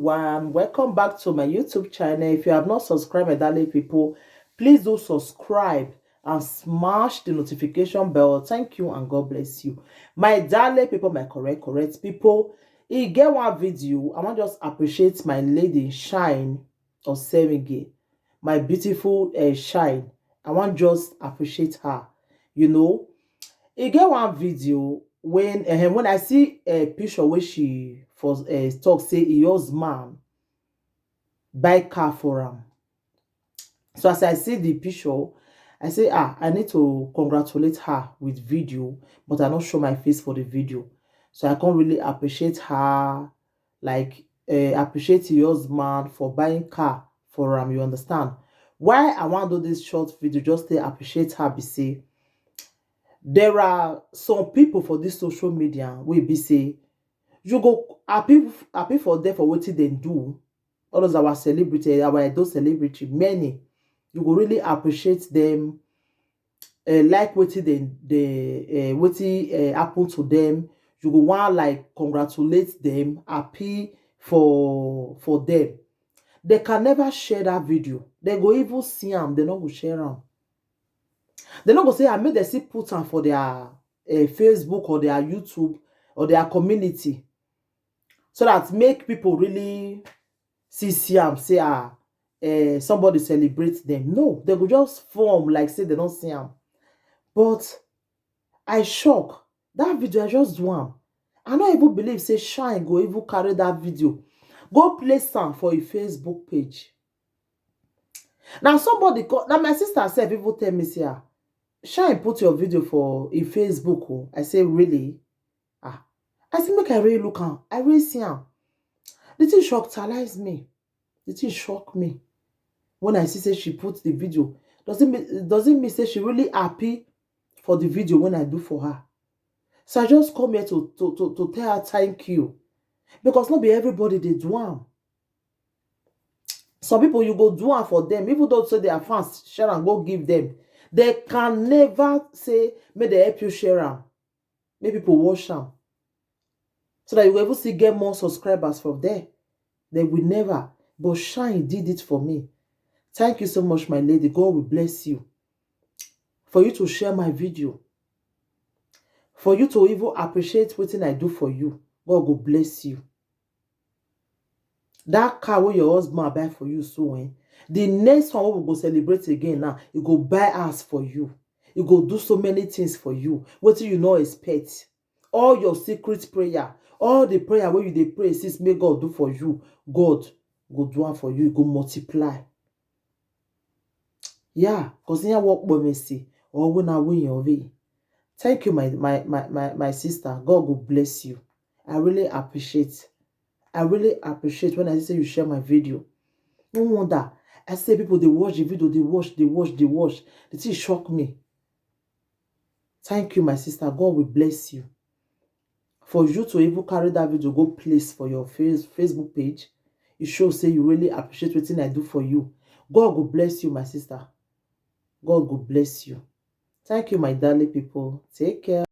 everyone, welcome back to my YouTube channel. If you have not subscribed, my darling people, please do subscribe and smash the notification bell. Thank you and God bless you, my darling people, my correct people. You get one video, I want to just appreciate my lady Shine or Serengay, my beautiful Shine. I want just appreciate her. You know, you get one video when I see a picture where she for talk say e husband buy car for am. So as I see the picture, I say, I need to congratulate her with video, but I not show my face for the video. So I can't really appreciate her, like appreciate your husband for buying car for am. You understand? Why I want to do this short video just to appreciate her, be say there are some people for this social media wey be say you go happy for them for wetin dem do. All those our celebrity, our Edo celebrity, many, you go really appreciate them, like wetin wetin happen to them. You go want like congratulate them, happy for them. They can never share that video. They go even see am, they no go share am. They no go say, I made them see put am for their Facebook or their YouTube or their community, so that make people really see am, say somebody celebrate them. No, they go just form like say they don't see am. But I shock that video. I just do am. I no even believe say Shine go even carry that video go place am for a Facebook page. Now somebody call, now my sister sef even tell me, say Shine put your video for a Facebook. Oh. I say, really? I say, make I really look am. I really see am. The thing shockalize me. The thing shock me. When I see say she put the video, does it mean say she really happy for the video when I do for her? So I just come here to tell her thank you. Because not be everybody they do am. Some people you go do am for them, even though say they are fans, share and go give them. They can never say, may they help you share am. Make people watch am. So that you will even see get more subscribers from there. They will never. But Shine did it for me. Thank you so much, my lady. God will bless you. For you to share my video. For you to even appreciate what I do for you. God will bless you. That car where your husband buy for you, so the next one we will go celebrate again now, you go buy us for you. You go do so many things for you. What you not expect. All your secret prayer, all the prayer where you they pray, since may God do for you, God go do one for you, go multiply. Yeah, because you work by mercy, or when I win your way. Thank you, my sister. God will bless you. I really appreciate. I really appreciate when I say you share my video. No wonder. I say people, they watch the video, they watch. The thing shock me. Thank you, my sister. God will bless you. For you to even carry that video, go place for your Facebook page, it shows say you really appreciate what I do for you. God will bless you, my sister. God will bless you. Thank you, my darling people. Take care.